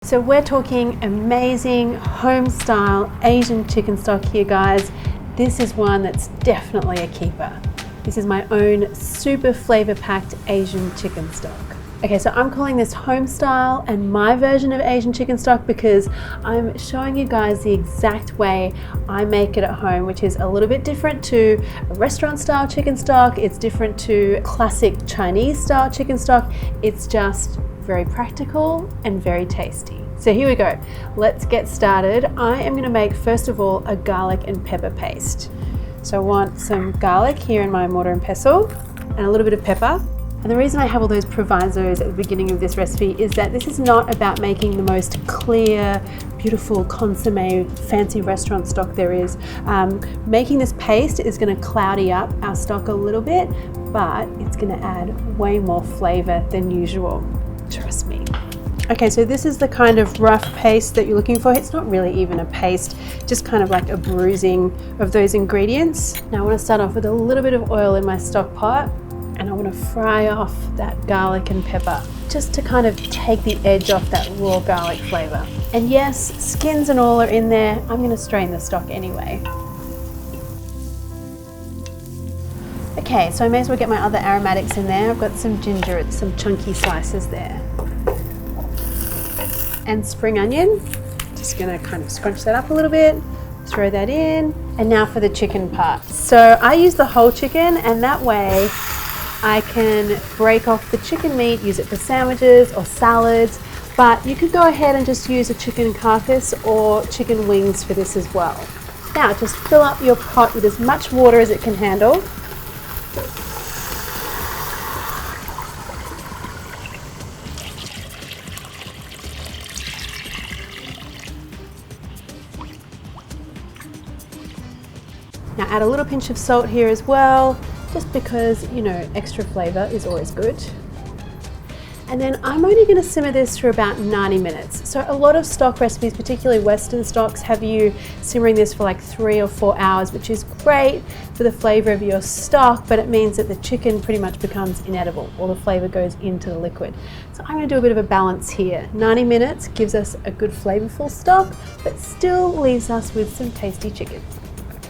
So we're talking amazing home-style Asian chicken stock here, guys. This is one that's definitely a keeper. This is my own super flavor-packed Asian chicken stock. Okay, so I'm calling this home style and my version of Asian chicken stock because I'm showing you guys the exact way I make it at home, which is a little bit different to a restaurant style chicken stock. It's different to classic Chinese style chicken stock. It's just very practical and very tasty. So here we go. Let's get started. I am gonna make, first of all, a garlic and pepper paste. So I want some garlic here in my mortar and pestle and a little bit of pepper. And the reason I have all those provisos at the beginning of this recipe is that this is not about making the most clear, beautiful, consommé, fancy restaurant stock there is. Making this paste is going to cloudy up our stock a little bit, but it's going to add way more flavor than usual. Trust me. Okay, so this is the kind of rough paste that you're looking for. It's not really even a paste, just kind of like a bruising of those ingredients. Now I want to start off with a little bit of oil in my stock pot. And I want to fry off that garlic and pepper just to kind of take the edge off that raw garlic flavor. And yes, skins and all are in there. I'm going to strain the stock anyway. Okay, so I may as well get my other aromatics in there. I've got some ginger, some chunky slices there. And spring onion. Just going to kind of scrunch that up a little bit. Throw that in. And now for the chicken part. So I use the whole chicken, and that way I can break off the chicken meat, use it for sandwiches or salads, but you could go ahead and just use a chicken carcass or chicken wings for this as well. Now just fill up your pot with as much water as it can handle. Now add a little pinch of salt here as well, just because, you know, extra flavor is always good. And then I'm only going to simmer this for about 90 minutes. So a lot of stock recipes, particularly Western stocks, have you simmering this for like 3 or 4 hours, which is great for the flavor of your stock, but it means that the chicken pretty much becomes inedible. All the flavor goes into the liquid. So I'm going to do a bit of a balance here. 90 minutes gives us a good flavorful stock, but still leaves us with some tasty chicken.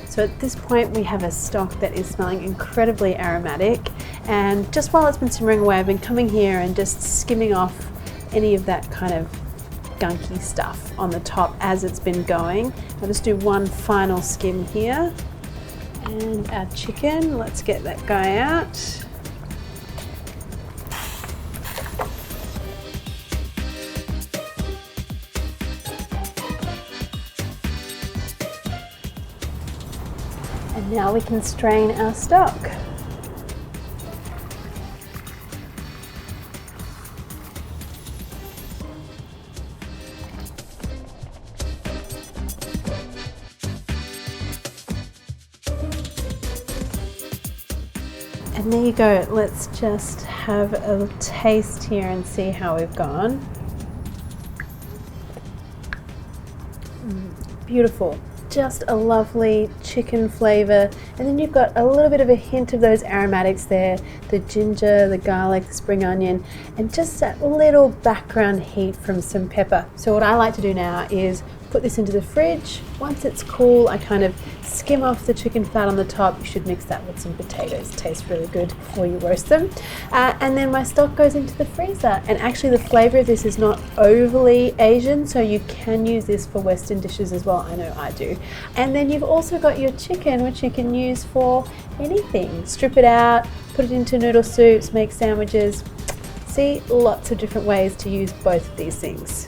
So at this point we have a stock that is smelling incredibly aromatic, and just while it's been simmering away, I've been coming here and just skimming off any of that kind of gunky stuff on the top as it's been going. I'll just do one final skim here. And our chicken, let's get that guy out. And now we can strain our stock. And there you go. Let's just have a taste here and see how we've gone. Beautiful. Just a lovely chicken flavor, and then you've got a little bit of a hint of those aromatics there, the ginger, the garlic, the spring onion, and just that little background heat from some pepper. So what I like to do now is put this into the fridge. Once it's cool, I kind of skim off the chicken fat on the top. You should mix that with some potatoes. It tastes really good before you roast them. And then my stock goes into the freezer. And actually the flavor of this is not overly Asian, so you can use this for Western dishes as well. I know I do. And then you've also got your chicken, which you can use for anything. Strip it out, put it into noodle soups, make sandwiches. See, lots of different ways to use both of these things.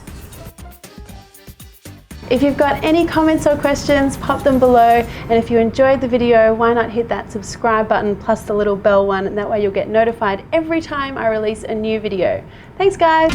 If you've got any comments or questions, pop them below. And if you enjoyed the video, why not hit that subscribe button plus the little bell one, and that way you'll get notified every time I release a new video. Thanks guys.